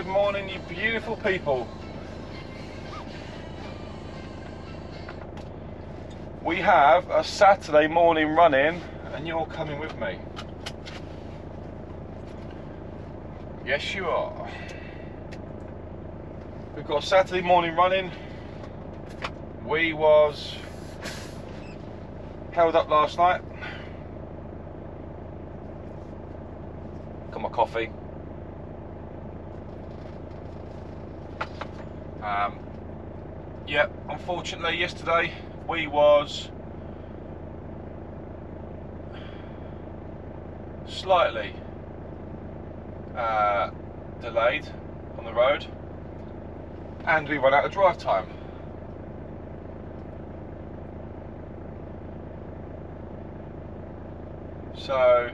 morning, you beautiful people. We have a Saturday morning run-in and you're coming with me. Yes, you are. We've got a Saturday morning run-in. We was held up last night. Got my coffee. Yeah, unfortunately yesterday we was slightly delayed on the road and we run out of drive time. So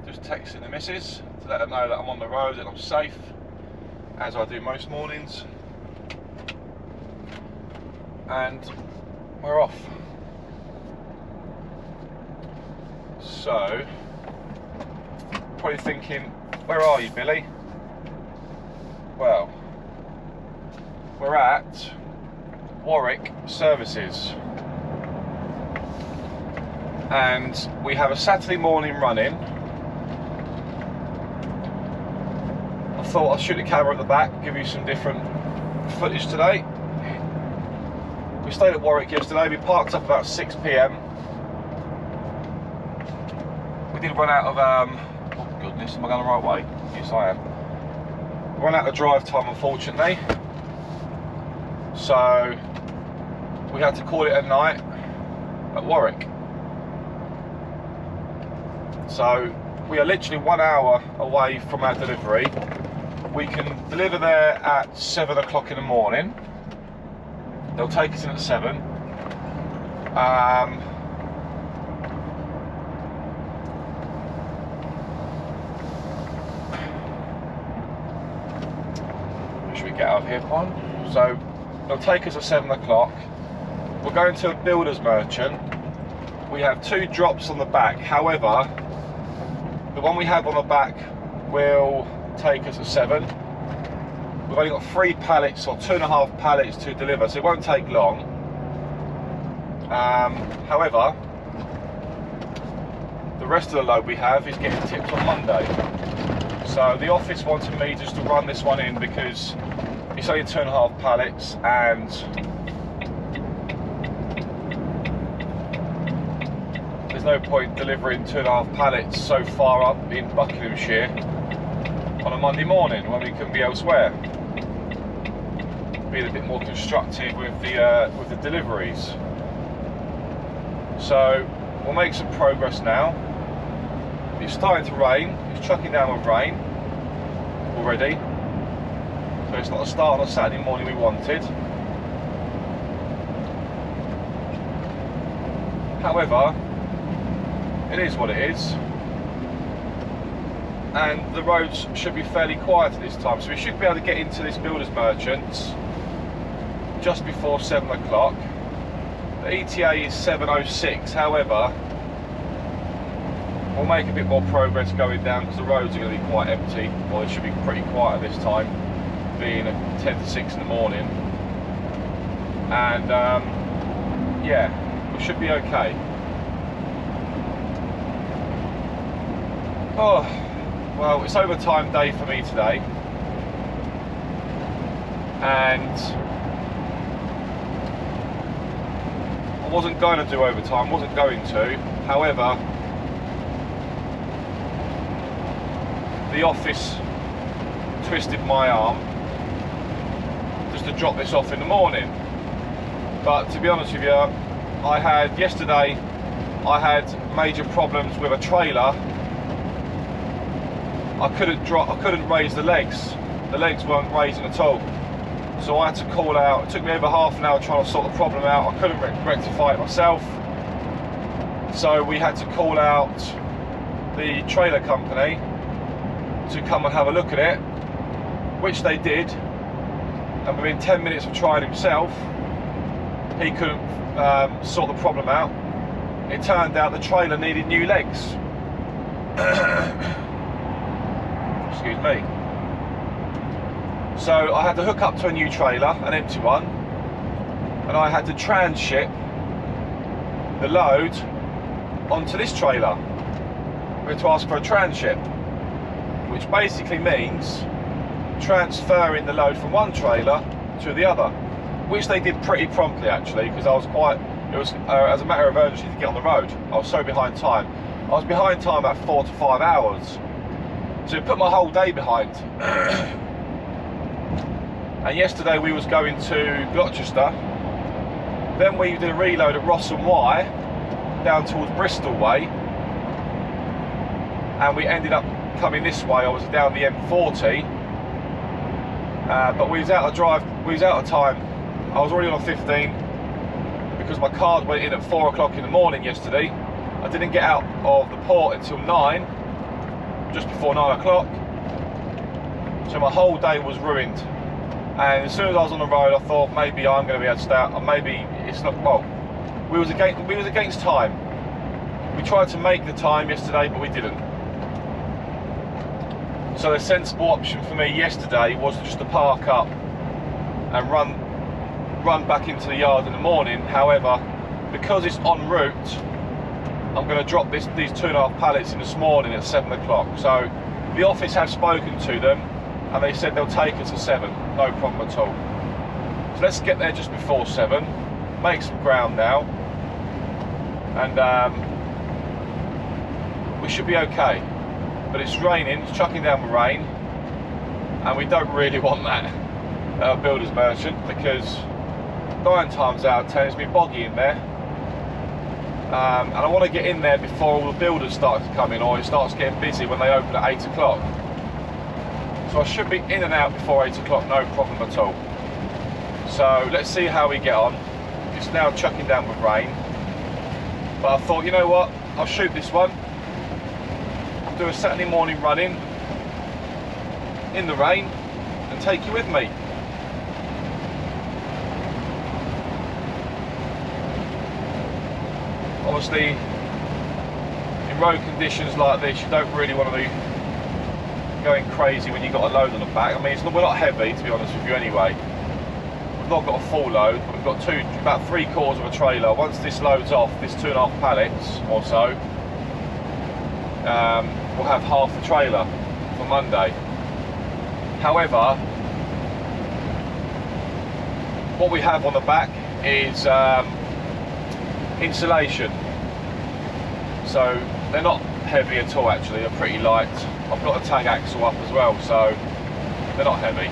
just texting the missus to let her know that I'm on the road and I'm safe, as I do most mornings, and we're off. So probably thinking, where are you, Billy? Well, we're at Warwick Services and we have a Saturday morning run-in. I thought I'd shoot the camera at the back, give you some different footage today. We stayed at Warwick yesterday. We parked up about 6 PM. We did run out of, oh goodness, am I going the right way? Yes, I am. Run out of drive time, unfortunately. So we had to call it a night at Warwick. So we are literally 1 hour away from our delivery. We can deliver there at 7 o'clock in the morning. They'll take us in at 7. Should we get out of here, Pon? So they'll take us at 7 o'clock. We're going to a builder's merchant. We have 2 drops on the back. However, the one we have on the back will take us at 7. We've only got 3 pallets or 2.5 pallets to deliver, so it won't take long. However, the rest of the load we have is getting tipped on Monday. So the office wanted me just to run this one in because it's only 2.5 pallets and there's no point delivering 2.5 pallets so far up in Buckinghamshire on a Monday morning when we can be elsewhere. Being a bit more constructive with the deliveries. So we'll make some progress now. It's starting to rain. It's chucking down with rain already. So it's not the start on a Saturday morning we wanted. However, it is what it is. And the roads should be fairly quiet at this time, so we should be able to get into this builder's merchants just before 7 o'clock. The ETA is 7:06. However, we'll make a bit more progress going down because the roads are going to be quite empty, or it should be pretty quiet at this time, being 10 to 6 in the morning. And yeah, we should be okay. Oh, well, it's overtime day for me today, and I wasn't going to do overtime, wasn't going to. However, the office twisted my arm just to drop this off in the morning. But to be honest with you, yesterday I had major problems with a trailer. I couldn't raise the legs. The legs weren't raising at all. So I had to call out. It took me over half an hour trying to sort the problem out. I couldn't rectify it myself. So we had to call out the trailer company to come and have a look at it, which they did. And within 10 minutes of trying himself, he couldn't sort the problem out. It turned out the trailer needed new legs. excuse me. So I had to hook up to a new trailer, an empty one, and I had to transship the load onto this trailer. We had to ask for a transship, which basically means transferring the load from one trailer to the other, which they did pretty promptly actually, because it was as a matter of urgency to get on the road. I was so behind time. I was behind time about 4 to 5 hours, so it put my whole day behind. And yesterday we was going to Gloucester, then we did a reload at Ross and Y down towards Bristol way, and we ended up coming this way. I was down the M40, but we was out of time. I was already on 15 because my card went in at 4 o'clock in the morning yesterday. I didn't get out of the port until 9, just before 9 o'clock. So my whole day was ruined. And as soon as I was on the road, I thought maybe I'm going to be able to stay out, or maybe it's not. Well, we was against time. We tried to make the time yesterday, but we didn't. So the sensible option for me yesterday was just to park up and run back into the yard in the morning. However, because it's en route, I'm going to drop these 2.5 pallets in this morning at 7 o'clock. So the office have spoken to them, and they said they'll take us at 7, no problem at all. So let's get there just before 7, make some ground now, and we should be okay. But it's raining, it's chucking down with rain, and we don't really want that builder's merchant, because 9 times out of 10 it's been boggy in there, and I want to get in there before all the builders start to come in, or it starts getting busy when they open at 8 o'clock. So I should be in and out before 8 o'clock, no problem at all. So let's see how we get on. It's now chucking down with rain, but I thought, you know what, I'll shoot this one. I'll do a Saturday morning run-in in the rain and take you with me. Obviously, in road conditions like this, you don't really want to be going crazy when you've got a load on the back. I mean, we're not heavy, to be honest with you anyway. We've not got a full load, but we've got about 3/4 of a trailer. Once this loads off, this 2.5 pallets or so, we'll have half the trailer for Monday. However, what we have on the back is insulation. So they're not heavy at all actually, they're pretty light. I've got a tag axle up as well, so they're not heavy.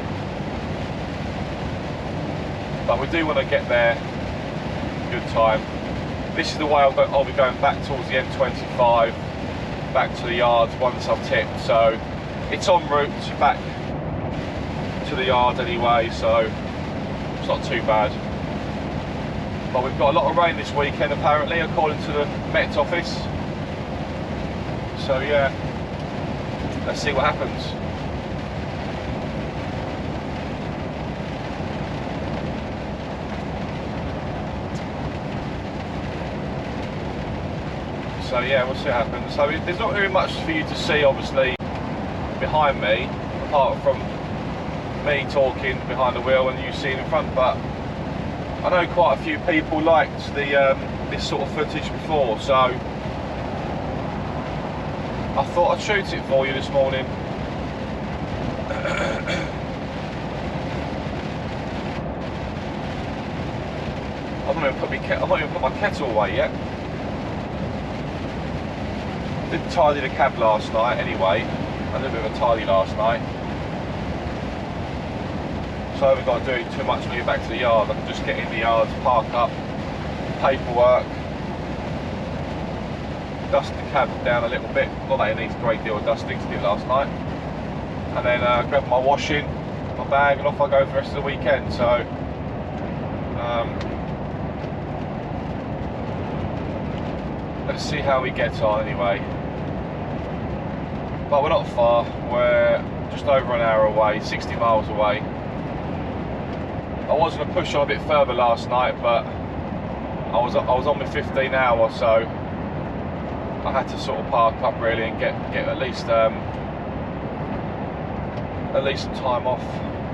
But we do want to get there good time. This is the way I'll be going back towards the M25, back to the yards once I've tipped. So it's en route back to the yard anyway, so it's not too bad. But we've got a lot of rain this weekend apparently, according to the Met office. So yeah, let's see what happens. So yeah, we'll see what happens. So there's not really much for you to see obviously behind me, apart from me talking behind the wheel and you seeing in front, but I know quite a few people liked the this sort of footage before, so I thought I'd shoot it for you this morning. I've not even put my kettle away yet. Didn't tidy the cab last night anyway. I did a bit of a tidy last night. So I haven't got to do too much when I get back to the yard. I can just get in the yard, park up, paperwork, dust the cab down a little bit. Not that it needs a great deal of dusting, to did last night. And then grab my washing, my bag, and off I go for the rest of the weekend. So let's see how we get on anyway. But we're not far, we're just over an hour away, 60 miles away. I was going to push on a bit further last night, but I was on my 15 hour, so I had to sort of park up really and get at least at least some time off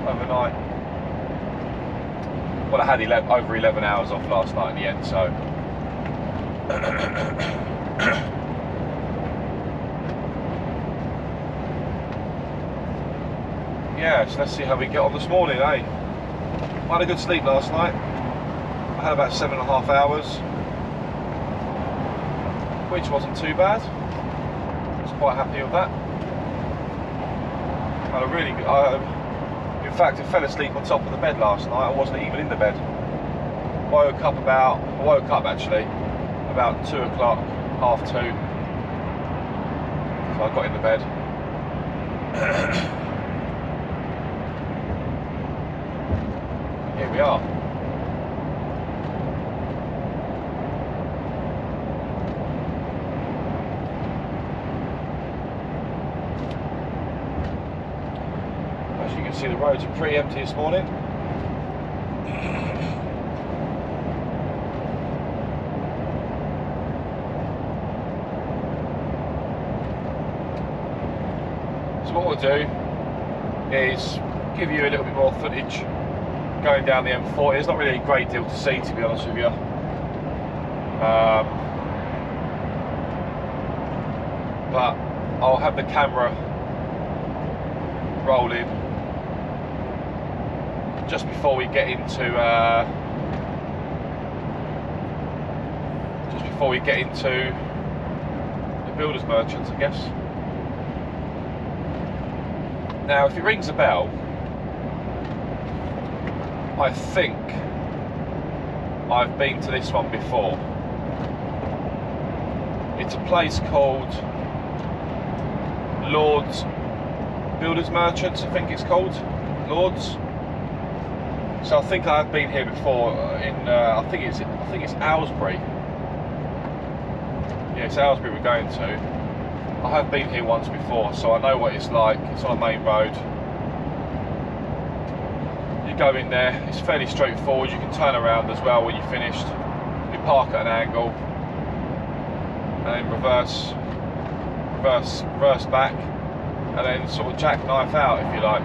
overnight. Well, I had over 11 hours off last night in the end, so yeah, so let's see how we get on this morning, eh? I had a good sleep last night. I had about 7.5 hours, which wasn't too bad. I was quite happy with that. I had a really good, in fact, I fell asleep on top of the bed last night. I wasn't even in the bed. I woke up actually about 2 o'clock, half 2. So I got in the bed. Here we are. As you can see, the roads are pretty empty this morning. So what we'll do is give you a little bit more footage going down the M40. There's not really a great deal to see, to be honest with you. But I'll have the camera rolling just before we get into the builders merchants, I guess. Now, if it rings a bell, I think I've been to this one before. It's a place called Lord's Builders Merchants, I think it's called, Lord's. So I think I've been here before. I think it's 𝐒𝐴𝐲𝐵. Yeah, it's 𝐒𝐴𝐲𝐵 we're going to. I have been here once before, so I know what it's like. It's on a main road. You go in there, it's fairly straightforward. You can turn around as well when you're finished. You park at an angle and then reverse back, and then sort of jackknife out if you like.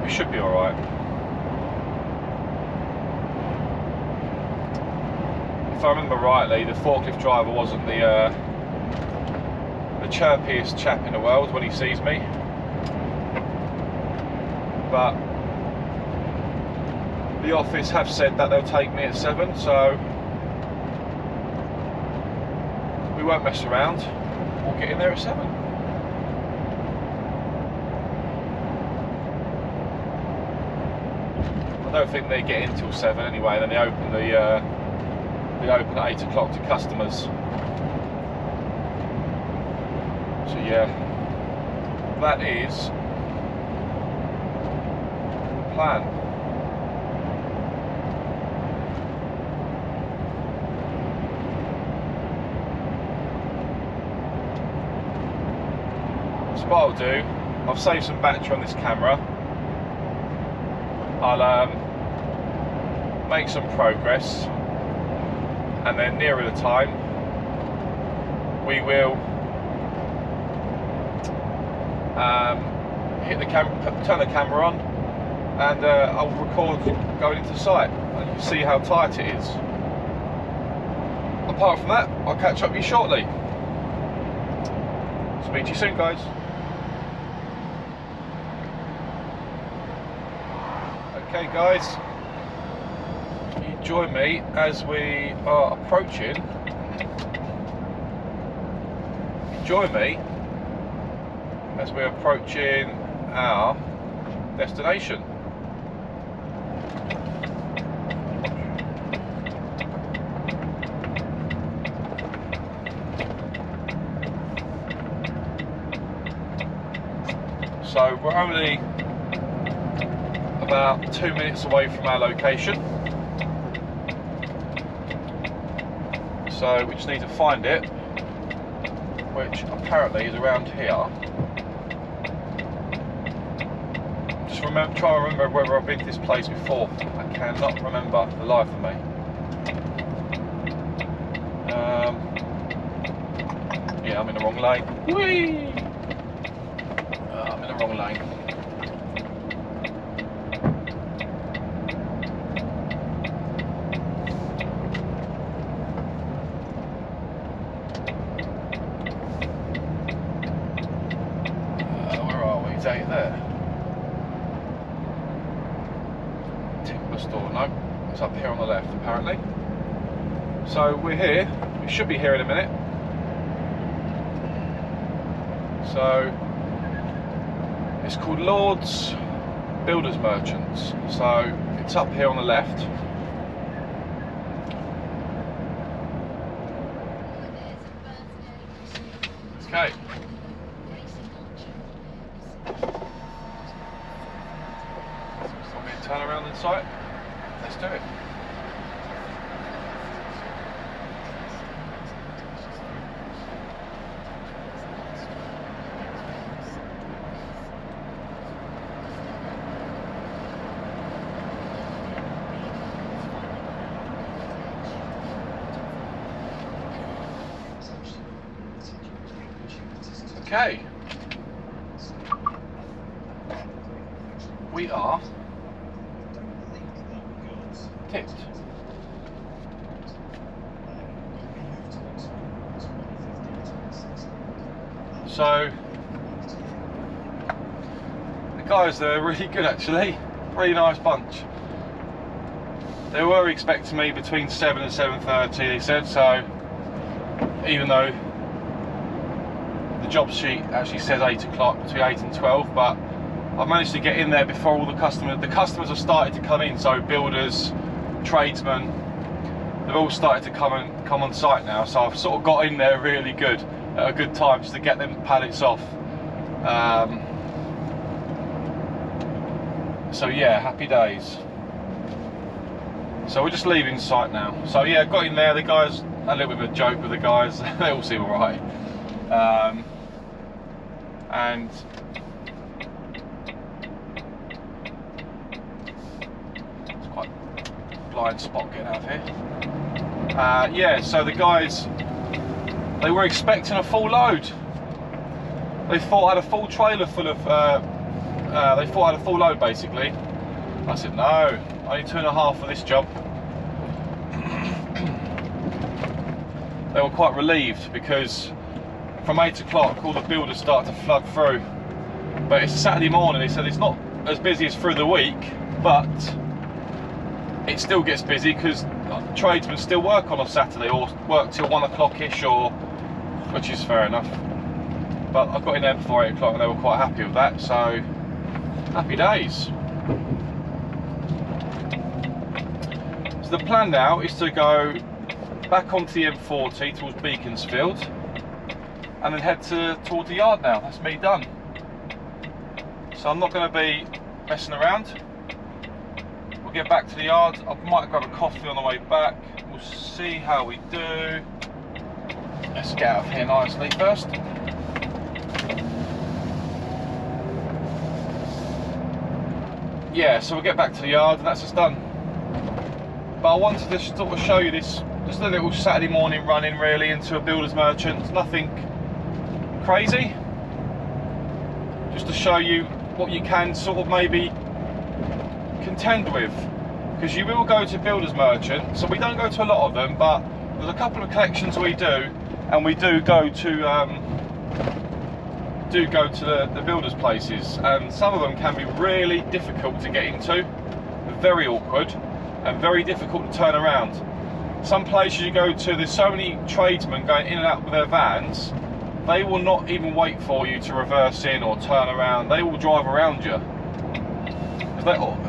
We should be alright. If I remember rightly, the forklift driver wasn't the chirpiest chap in the world when he sees me, but the office have said that they'll take me at 7, so we won't mess around. We'll get in there at 7. I don't think they get in till 7 anyway. Then they open at 8 o'clock to customers. So yeah, that is the plan. So what I'll do, I've saved some battery on this camera. I'll make some progress, and then nearer the time we will turn the camera on, and I'll record going into sight, and you can see how tight it is. Apart from that, I'll catch up with you shortly. Speak to you soon, guys. Okay guys, you join me as we are approaching. Join me as we're approaching our destination. So we're only about 2 minutes away from our location, so we just need to find it, which apparently is around here. Just try to remember whether I've been to this place before. I cannot remember for the life of me. Yeah, I'm in the wrong lane. Whee! lane. Where are we? Is that there? Timber store, no. It's up here on the left apparently. So we're here. We should be here in a minute. So it's called Lord's Builders Merchants. So it's up here on the left. Okay. Want me to turn around inside? Let's do it. Okay, we are tipped. So the guys there are really good actually, really nice bunch. They were expecting me between 7 and 7:30 they said, so even though the job sheet actually says 8 o'clock, between 8 and 12, but I've managed to get in there before all the customers have started to come in, so builders, tradesmen, they've all started to come on site now, so I've sort of got in there really good, at a good time, just to get them pallets off. So yeah, happy days. So we're just leaving site now. So yeah, got in there, the guys, a little bit of a joke with the guys, they all seem alright. And it's quite a blind spot getting out of here. Yeah, so the guys, they were expecting a full load. They thought I had a full trailer full of, they thought I had a full load basically. I said no, only 2.5 for this job. They were quite relieved because from 8 o'clock all the builders start to flood through, but it's a Saturday morning. They said it's not as busy as through the week, but it still gets busy because tradesmen still work on a Saturday or work till 1 o'clock-ish, or which is fair enough. But I got in there before 8 o'clock and they were quite happy with that, so happy days. So the plan now is to go back onto the M40 towards Beaconsfield and then head towards the yard now. That's me done. So I'm not going to be messing around. We'll get back to the yard. I might grab a coffee on the way back. We'll see how we do. Let's get out of here nicely first. Yeah, so we'll get back to the yard and that's just done. But I wanted to sort of show you this, just a little Saturday morning run in really into a builder's merchant. Nothing crazy, just to show you what you can sort of maybe contend with, because you will go to builders merchant. So we don't go to a lot of them, but there's a couple of collections we do, and we do go to the builders places, and some of them can be really difficult to get into, very awkward and very difficult to turn around. Some places you go to, there's so many tradesmen going in and out with their vans, they will not even wait for you to reverse in or turn around. They will drive around you.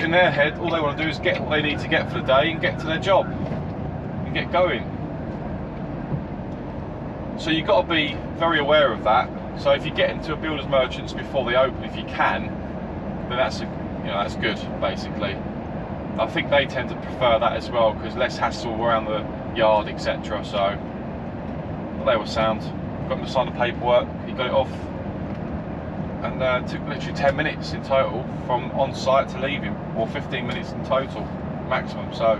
In their head, all they want to do is get what they need to get for the day and get to their job and get going. So you've got to be very aware of that. So if you get into a builder's merchants before they open, if you can, then that's that's good basically. I think they tend to prefer that as well because less hassle around the yard, etc. So they were sound. Got him to sign the paperwork, he got it off, and it took literally 10 minutes in total from on site to leave him, or 15 minutes in total maximum. So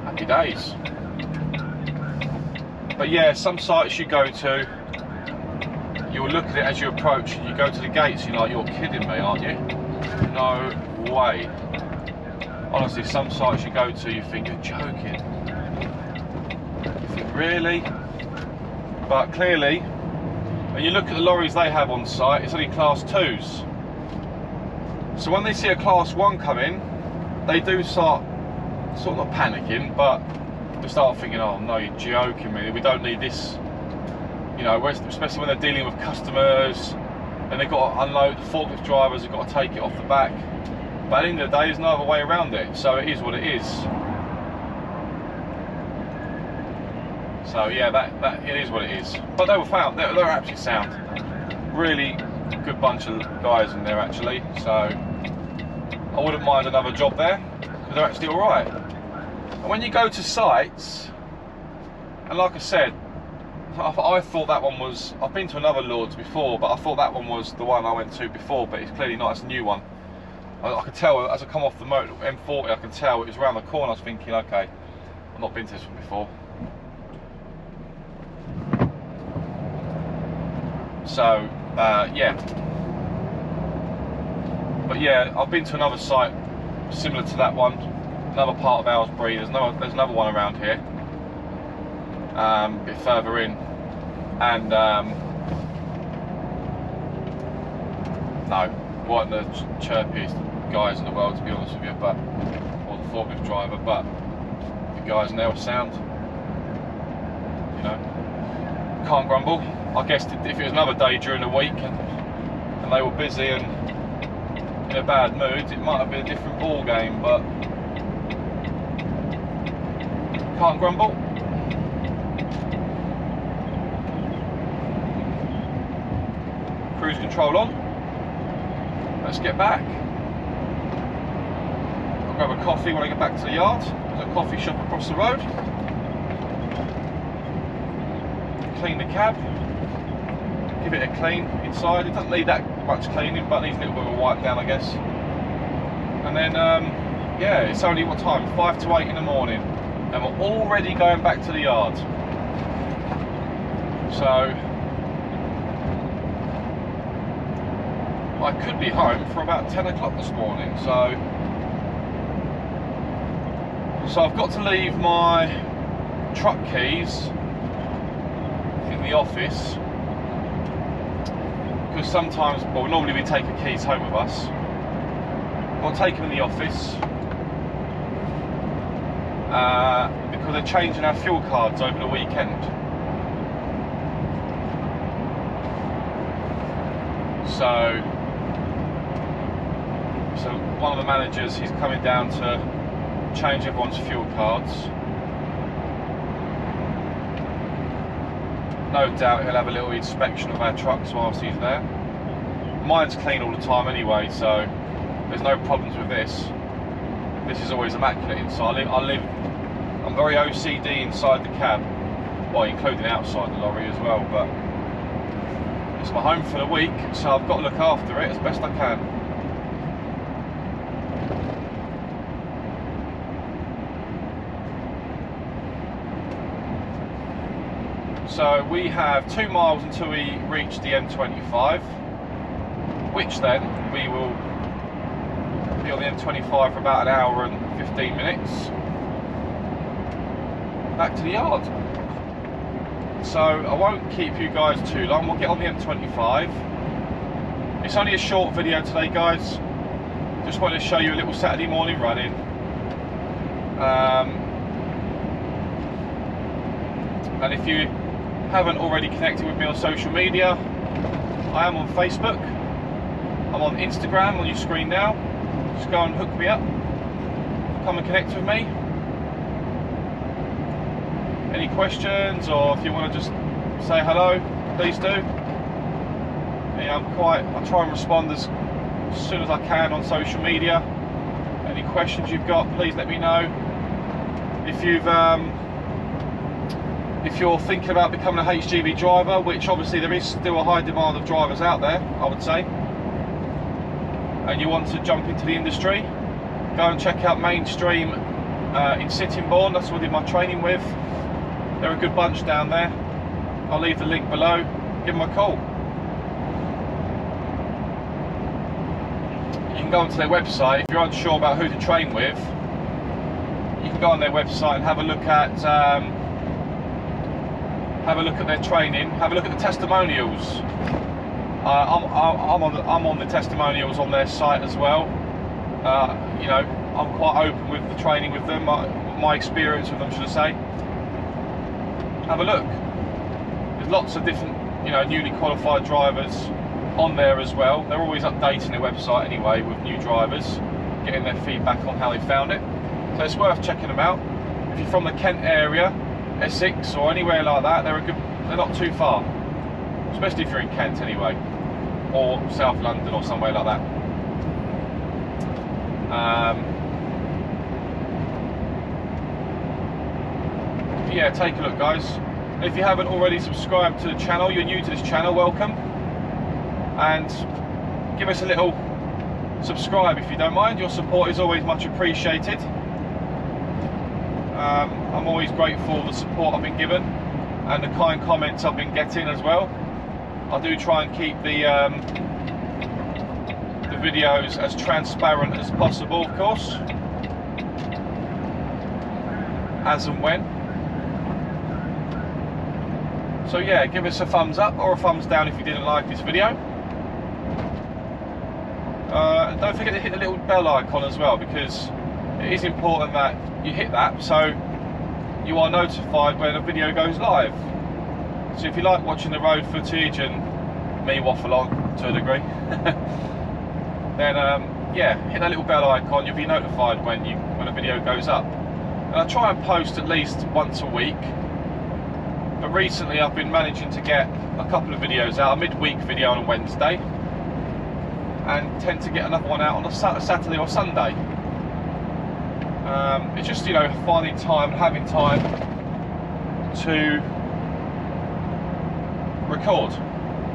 happy days. But yeah, some sites you go to, you'll look at it as you approach, and you go to the gates, you're like, you're kidding me, aren't you? No way. Honestly, some sites you go to, you think you're joking. You think, really? But clearly, when you look at the lorries they have on site, it's only class 2s. So when they see a class 1 come in, they do start sort of not panicking, but they start thinking, oh no, you're joking me, we don't need this. You know, especially when they're dealing with customers and they've got to unload, the forklift drivers have got to take it off the back. But at the end of the day, there's no other way around it, so it is what it is. So yeah, that it is what it is. But they were found, they're absolutely sound. Really good bunch of guys in there actually, so I wouldn't mind another job there, because they're actually alright. And when you go to sites, and like I said, I thought that one was, I've been to another Lords before, but I thought that one was the one I went to before, but it's clearly not, it's a new one. I could tell, as I come off the M40, I can tell it was around the corner. I was thinking, okay, I've not been to this one before. So, yeah. But yeah, I've been to another site similar to that one, another part of Aylesbury. There's another one around here, a bit further in, and no, weren't the chirpiest guys in the world, to be honest with you, but, or the forklift driver, but the guys in there were sound. You know, can't grumble. I guess if it was another day during the week and they were busy and in a bad mood, it might have been a different ball game, but can't grumble. Cruise control on. Let's get back. I'll grab a coffee when I get back to the yard. There's a coffee shop across the road. Clean the cab. Give it a clean inside. It doesn't need that much cleaning, but needs a little bit of a wipe down, I guess. And then, yeah, it's only what time? 5 to 8 in the morning, and we're already going back to the yard. So I could be home for about 10 o'clock this morning. So I've got to leave my truck keys in the office. Because sometimes, well, normally we take the keys home with us. I'll take them in the office because they're changing our fuel cards over the weekend. So one of the managers, he's coming down to change everyone's fuel cards. No doubt he'll have a little inspection of our trucks whilst he's there. Mine's clean all the time anyway, so there's no problems with this. This is always immaculate inside. I'm very OCD inside the cab, well, including outside the lorry as well, but it's my home for the week, so I've got to look after it as best I can. So we have 2 miles until we reach the M25, which then we will be on the M25 for about an hour and 15 minutes. Back to the yard. So I won't keep you guys too long. We'll get on the M25. It's only a short video today, guys. Just wanted to show you a little Saturday morning running. And if you haven't already connected with me on social media, I am on Facebook, I'm on Instagram on your screen now. Just go and hook me up, come and connect with me. Any questions, or if you want to just say hello, please do. Yeah, I try and respond as soon as I can on social media. Any questions you've got, please let me know. If you're thinking about becoming a HGV driver, which obviously there is still a high demand of drivers out there, I would say, and you want to jump into the industry, go and check out Mainstream in Sittingbourne. That's what I did my training with. They're a good bunch down there. I'll leave the link below. Give them a call. you can go onto their website. If you're unsure about who to train with, you can go on their website and have a look at their training, have a look at the testimonials. I'm on the testimonials on their site as well. You know, I'm quite open with the training with them, my experience with them, should I say. Have a look. There's lots of different, you know, newly qualified drivers on there as well. They're always updating their website anyway with new drivers, getting their feedback on how they found it. So it's worth checking them out. If you're from the Kent area, Essex or anywhere like that, they're not too far. Especially if you're in Kent anyway, or South London or somewhere like that. Yeah, take a look, guys. If you haven't already subscribed to the channel, you're new to this channel, welcome. And give us a little subscribe if you don't mind. Your support is always much appreciated. I'm always grateful for the support I've been given and the kind comments I've been getting as well. I do try and keep the videos as transparent as possible, of course, as and when. So yeah, give us a thumbs up or a thumbs down if you didn't like this video. And don't forget to hit the little bell icon as well, because it is important that you hit that so you are notified when a video goes live. So if you like watching the road footage and me waffle on to a degree, then yeah, hit that little bell icon. You'll be notified when a video goes up. And I try and post at least once a week, but recently I've been managing to get a couple of videos out, a midweek video on a Wednesday, and tend to get another one out on a Saturday or Sunday. It's just, you know, finding time, having time to record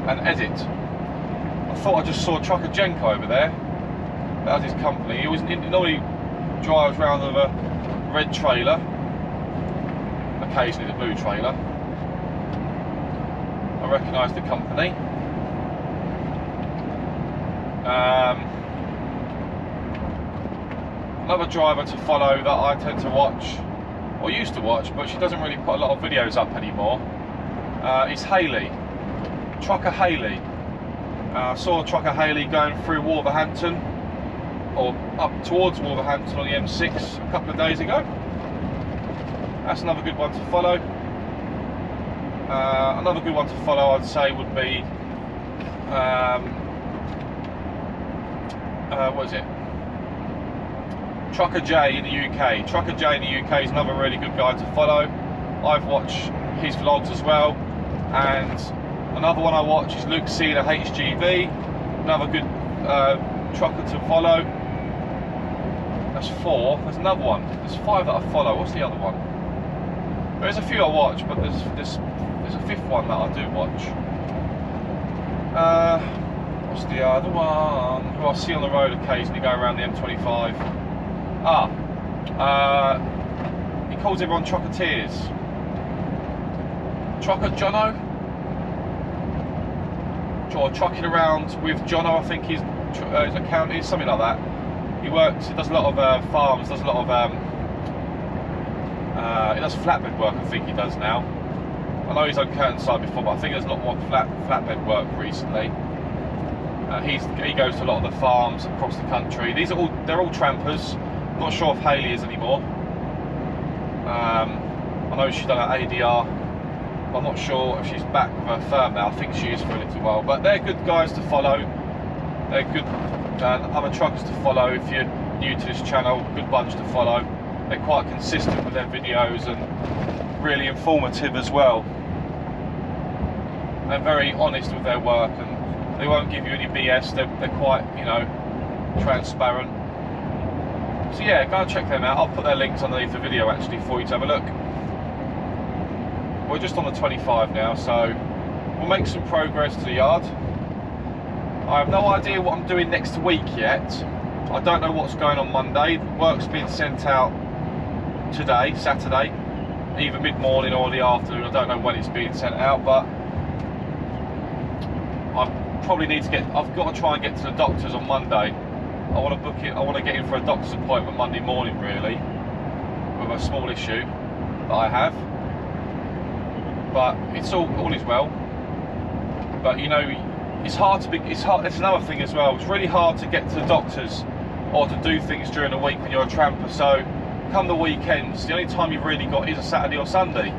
and edit. I thought I just saw truckfest over there. That was his company. He normally drives around with a red trailer, occasionally the blue trailer. I recognise the company. Another driver to follow that I tend to watch, or used to watch, but she doesn't really put a lot of videos up anymore, is Hayley. Trucker Hayley. I saw Trucker Hayley going through Wolverhampton, or up towards Wolverhampton on the M6 a couple of days ago. That's another good one to follow. Another good one to follow, I'd say, would be what is it? Trucker J in the UK. Trucker J in the UK is another really good guy to follow. I've watched his vlogs as well. And another one I watch is lukecinahgv, another good trucker to follow. That's 4. There's another one. There's 5 that I follow. What's the other one? There's a few I watch, but there's a 5th one that I do watch. What's the other one? Who I see on the road occasionally, go around the M25. He calls everyone trucketeers. Trucker Jono? Or Trucking Around with Jono, I think his account is, something like that. He does a lot of farms, does a lot of he does flatbed work, I think he does now. I know he's on curtain side before, but I think there's a lot more flatbed work recently. He goes to a lot of the farms across the country. They're all trampers. I'm not sure if Hayley is anymore. I know she's done an ADR. I'm not sure if she's back with her firm now. I think she is for a little while. But they're good guys to follow. They're good other truckers to follow if you're new to this channel. Good bunch to follow. They're quite consistent with their videos and really informative as well. They're very honest with their work and they won't give you any BS. They're quite, you know, transparent. So yeah, go and check them out. I'll put their links underneath the video actually for you to have a look. We're just on the 25 now, so we'll make some progress to the yard. I have no idea what I'm doing next week yet. I don't know what's going on Monday. Work's been sent out today, Saturday, either mid-morning or the afternoon. I don't know when it's being sent out, but I probably need to I've got to try and get to the doctors on Monday I want to book it. I want to get in for a doctor's appointment Monday morning, really, with a small issue that I have. But it's all is well. But you know, it's hard to be. It's hard. It's another thing as well. It's really hard to get to the doctors or to do things during the week when you're a tramper. So, come the weekends, the only time you've really got is a Saturday or Sunday.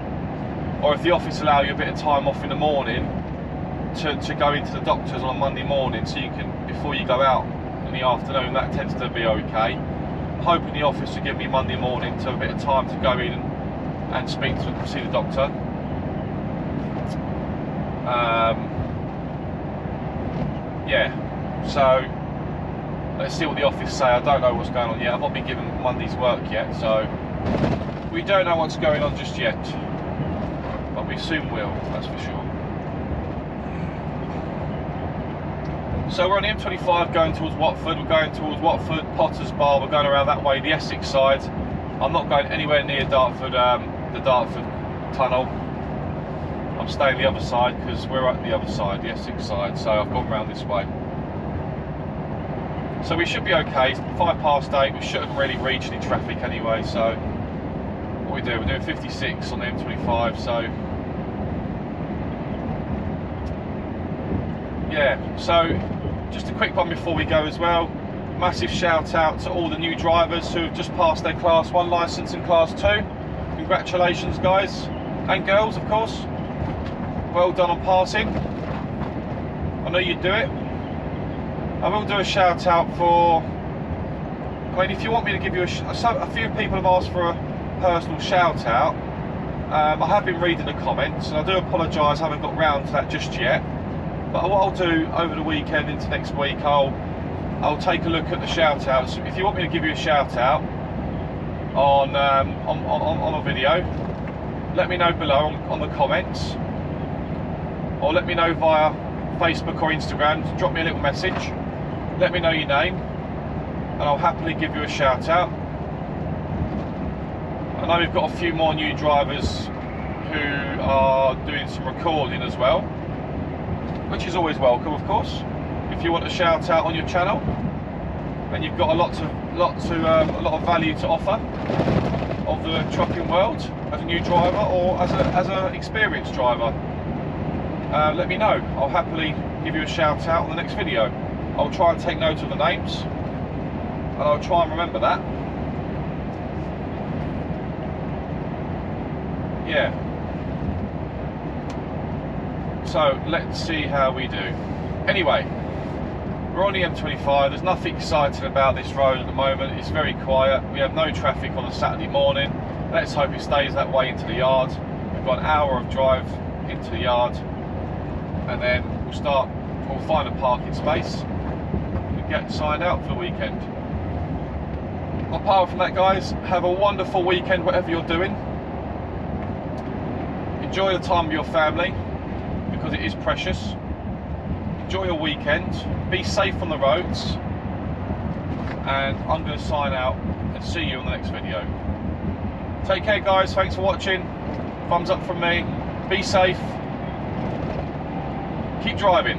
Or if the office allow you a bit of time off in the morning to go into the doctors on a Monday morning, so you can, before you go out in the afternoon, that tends to be okay. I'm hoping the office will give me Monday morning to have a bit of time to go in and speak to see the doctor. Yeah, so let's see what the office say. I don't know what's going on yet. I've not been given Monday's work yet, so we don't know what's going on just yet. But we soon will, that's for sure. So we're on the M25 going towards Watford. We're going towards Watford, Potter's Bar. We're going around that way, the Essex side. I'm not going anywhere near Dartford, the Dartford tunnel. I'm staying the other side because we're at the other side, the Essex side. So I've gone round this way. So we should be okay. It's 8:05. We shouldn't really reach any traffic anyway. So what we do, we're doing 56 on the M25. So yeah. So just a quick one before we go as well. Massive shout out to all the new drivers who have just passed their Class 1 licence and Class 2. Congratulations, guys and girls, of course. Well done on passing. I know you'd do it. I will do a shout out for, I mean, if you want me to give you a few people have asked for a personal shout out. I have been reading the comments, and I do apologise I haven't got round to that just yet. But what I'll do over the weekend into next week, I'll take a look at the shout outs. If you want me to give you a shout out on a video, let me know below on the comments, or let me know via Facebook or Instagram. Drop me a little message, let me know your name, and I'll happily give you a shout out. I know we've got a few more new drivers who are doing some recording as well, which is always welcome, of course. If you want a shout out on your channel and you've got a lot of value to offer of the trucking world as a new driver or as an experienced driver, let me know. I'll happily give you a shout out on the next video. I'll try and take note of the names, and I'll try and remember that. Yeah. So let's see how we do. Anyway, we're on the M25. There's nothing exciting about this road at the moment. It's very quiet. We have no traffic on a Saturday morning. Let's hope it stays that way into the yard. We've got an hour of drive into the yard, and then we'll find a parking space and get signed out for the weekend. Apart from that, guys, have a wonderful weekend whatever you're doing. Enjoy the time with your family, because it is precious. Enjoy your weekend, be safe on the roads, and I'm going to sign out and see you on the next video. Take care, guys. Thanks for watching. Thumbs up from me. Be safe. Keep driving.